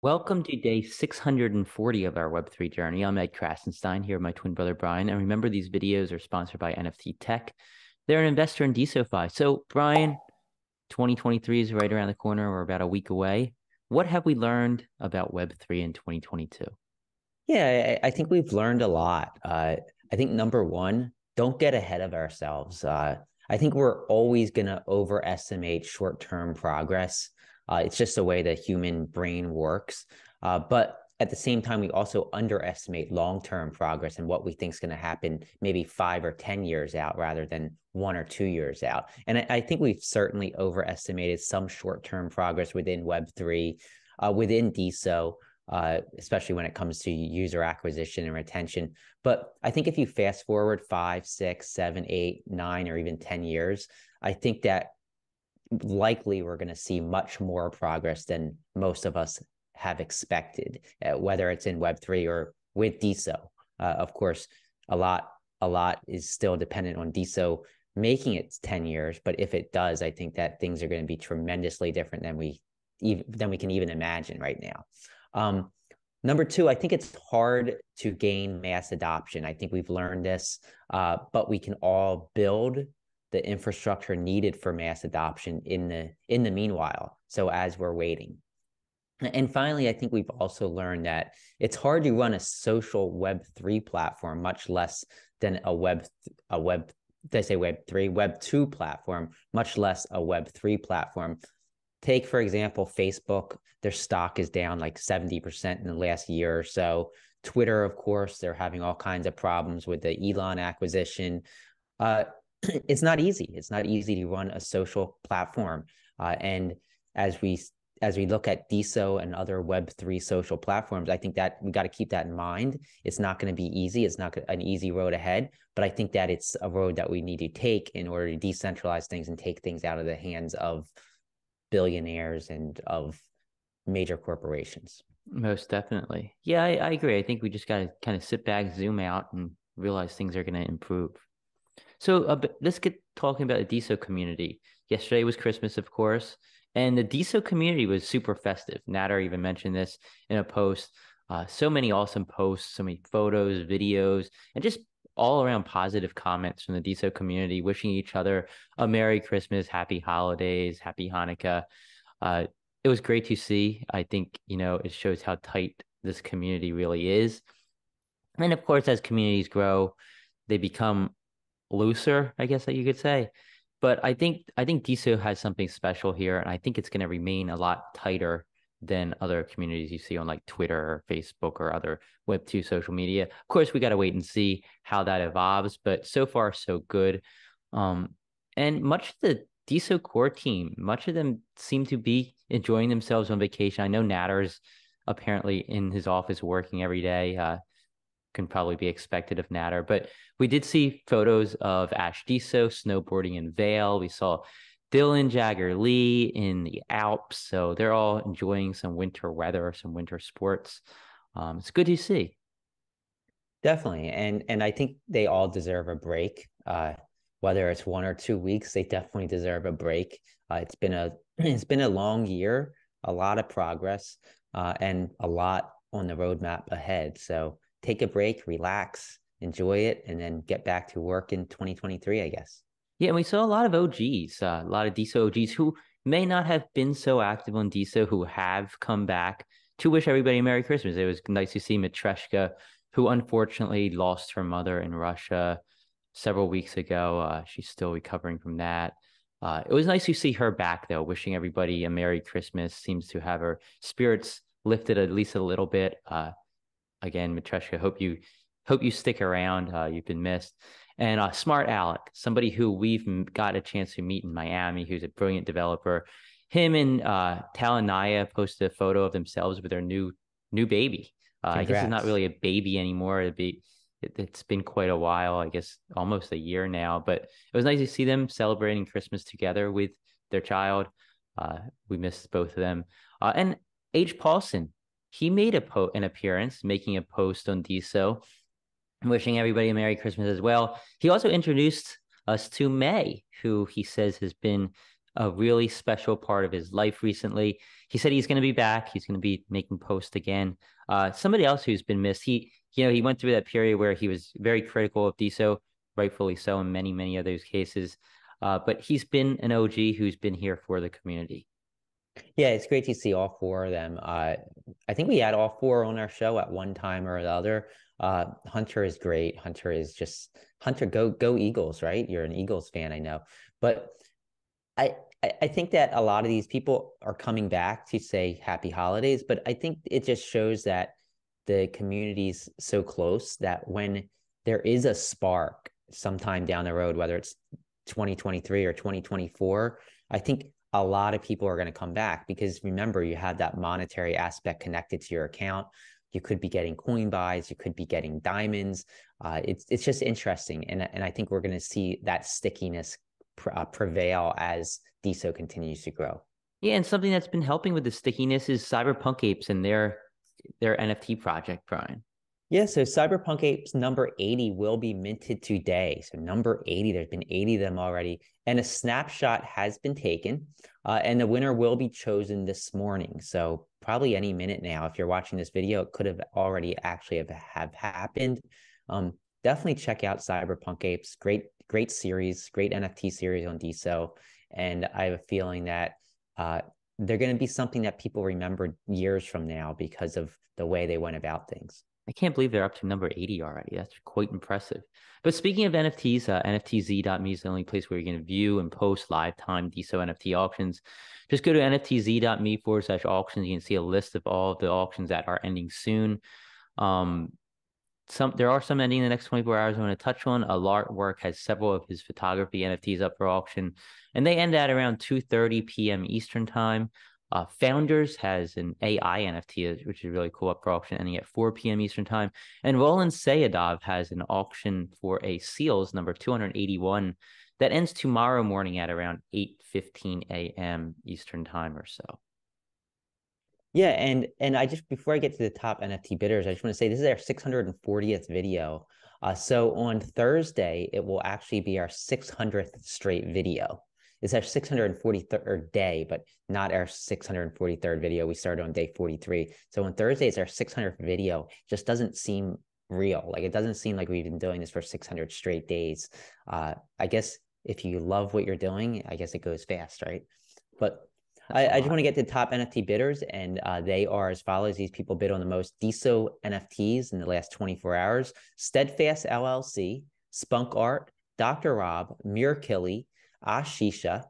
Welcome to day 640 of our Web3 journey. I'm Ed Krasenstein here with my twin brother Brian. And remember, these videos are sponsored by NFT Tech. They're an investor in DeSoFi. So, Brian, 2023 is right around the corner. We're about a week away. What have we learned about Web3 in 2022? Yeah, I think we've learned a lot. I think number one, don't get ahead of ourselves. I think we're always going to overestimate short-term progress. It's just the way the human brain works. But at the same time, we also underestimate long-term progress and what we think is going to happen maybe 5 or 10 years out rather than 1 or 2 years out. And I think we've certainly overestimated some short-term progress within Web3, within DeSo, especially when it comes to user acquisition and retention. But I think if you fast forward 5, 6, 7, 8, 9, or even 10 years, I think that likely we're going to see much more progress than most of us have expected, whether it's in Web3 or with DeSo. Of course, a lot is still dependent on DeSo making it 10 years, but if it does, I think that things are going to be tremendously different than we can even imagine right now. Number two, I think it's hard to gain mass adoption. I think we've learned this, but we can all build the infrastructure needed for mass adoption in the meanwhile. So as we're waiting. And finally, I think we've also learned that it's hard to run a social Web3 platform, much less than did I say Web3, Web2 platform, much less a Web3 platform. Take, for example, Facebook, their stock is down like 70% in the last year or so. Twitter, of course, they're having all kinds of problems with the Elon acquisition. Uh, it's not easy. It's not easy to run a social platform. And as we look at DeSo and other Web3 social platforms, I think that we got to keep that in mind. It's not going to be easy. It's not an easy road ahead, but I think that it's a road that we need to take in order to decentralize things and take things out of the hands of billionaires and of major corporations. Most definitely. Yeah, I agree. I think we just got to kind of sit back, zoom out, and realize things are going to improve. So let's get talking about the DeSo community. Yesterday was Christmas, of course, and the DeSo community was super festive. Nader even mentioned this in a post. So many awesome posts, so many photos, videos, and just all around positive comments from the DeSo community, wishing each other a Merry Christmas, Happy Holidays, Happy Hanukkah. It was great to see. I think, it shows how tight this community really is. And of course, as communities grow, they become looser, I guess that you could say. But I think DeSo has something special here, and I think it's going to remain a lot tighter than other communities you see on like Twitter or Facebook or other Web2 social media. Of course, we got to wait and see how that evolves, but so far so good. And much of the DeSo Core team, much of them seem to be enjoying themselves on vacation. I know Natter's apparently in his office working every day. Can probably be expected of Natter. But we did see photos of Ash DeSo snowboarding in Vail. We saw Dylan Jagger Lee in the Alps. So they're all enjoying some winter weather, some winter sports. It's good to see. Definitely. And I think they all deserve a break. Whether it's 1 or 2 weeks, they definitely deserve a break. It's been a long year, a lot of progress, and a lot on the roadmap ahead. So take a break, relax, enjoy it, and then get back to work in 2023, I guess. Yeah, and we saw a lot of OGs, a lot of DeSo OGs who may not have been so active on DeSo who have come back to wish everybody a Merry Christmas. It was nice to see Matreshka, who unfortunately lost her mother in Russia several weeks ago. She's still recovering from that. It was nice to see her back, though, wishing everybody a Merry Christmas. Seems to have her spirits lifted at least a little bit. Again, Matreshka, hope you stick around. You've been missed. And Smart Alec, somebody who we've got a chance to meet in Miami, who's a brilliant developer. Him and Talanaya posted a photo of themselves with their new baby. I guess it's not Congrats. really a baby anymore. It's been quite a while, I guess almost a year now. But it was nice to see them celebrating Christmas together with their child. We missed both of them. And H. Paulson, he made an appearance, making a post on DeSo, wishing everybody a Merry Christmas as well. He also introduced us to May, who he says has been a really special part of his life recently. He said he's going to be back. He's going to be making posts again. Somebody else who's been missed. He went through that period where he was very critical of DeSo, rightfully so, in many, many other cases. But he's been an OG who's been here for the community. Yeah, it's great to see all four of them. I think we had all four on our show at one time or the other. Hunter is great. Hunter is just Hunter. Go Eagles, right? You're an Eagles fan, I know. But I think that a lot of these people are coming back to say happy holidays, but I think it just shows that the community's so close that when there is a spark sometime down the road, whether it's 2023 or 2024, I think a lot of people are going to come back because remember, you have that monetary aspect connected to your account. You could be getting coin buys, you could be getting diamonds. It's just interesting, and I think we're going to see that stickiness prevail as DeSo continues to grow. Yeah, and something that's been helping with the stickiness is Cyberpunk Apes and their NFT project, Brian. Yeah, so Cyberpunk Apes number 80 will be minted today. So number 80, there's been 80 of them already. And a snapshot has been taken, and the winner will be chosen this morning. So probably any minute now, if you're watching this video, it could have already actually have happened. Definitely check out Cyberpunk Apes. Great series, great NFT series on DeSo. And I have a feeling that they're going to be something that people remember years from now because of the way they went about things. I can't believe they're up to number 80 already. That's quite impressive. But speaking of NFTs, nftz.me is the only place where you can view and post live time DeSo NFT auctions. Just go to nftz.me/auctions. You can see a list of all of the auctions that are ending soon. There are some ending in the next 24 hours I want to touch on. Alartwork has several of his photography NFTs up for auction, and they end at around 2:30 p.m. Eastern time. Founders has an AI NFT, which is really cool, up for auction ending at 4 p.m. Eastern time. And Roland Sayedov has an auction for a Seals number 281 that ends tomorrow morning at around 8:15 a.m. Eastern time or so. Yeah, and I just before I get to the top NFT bidders, I just want to say this is our 640th video. So on Thursday, it will actually be our 600th straight video. It's our 643rd day, but not our 643rd video. We started on day 43. So on Thursday, it's our 600th video. It just doesn't seem real. Like it doesn't seem like we've been doing this for 600 straight days. I guess if you love what you're doing, I guess it goes fast, right? But I just want to get to the top NFT bidders, and they are as follows. These people bid on the most DeSo NFTs in the last 24 hours. Steadfast LLC, Spunk Art, Dr. Rob, Muirkilly, Ashisha,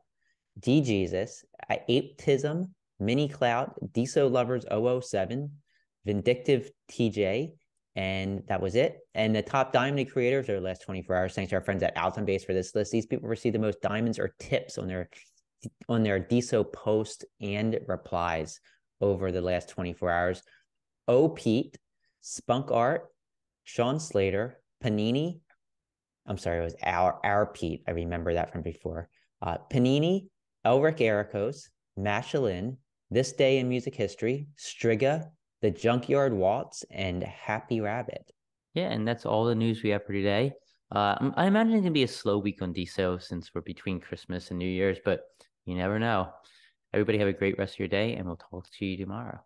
D Jesus, Apetism, Mini Cloud, DeSo Lovers 007, Vindictive TJ, and that was it. And the top diamond creators are the last 24 hours. Thanks to our friends at Alton Base for this list. These people receive the most diamonds or tips on their DeSo post and replies over the last 24 hours. O Pete, Spunk Art, Sean Slater, Panini. I'm sorry, it was our Pete. I remember that from before. Panini, Elric Ericos, Mashalin, This Day in Music History, Striga, The Junkyard Waltz, and Happy Rabbit. Yeah, and that's all the news we have for today. I imagine it's going to be a slow week on DeSo since we're between Christmas and New Year's, but you never know. Everybody have a great rest of your day, and we'll talk to you tomorrow.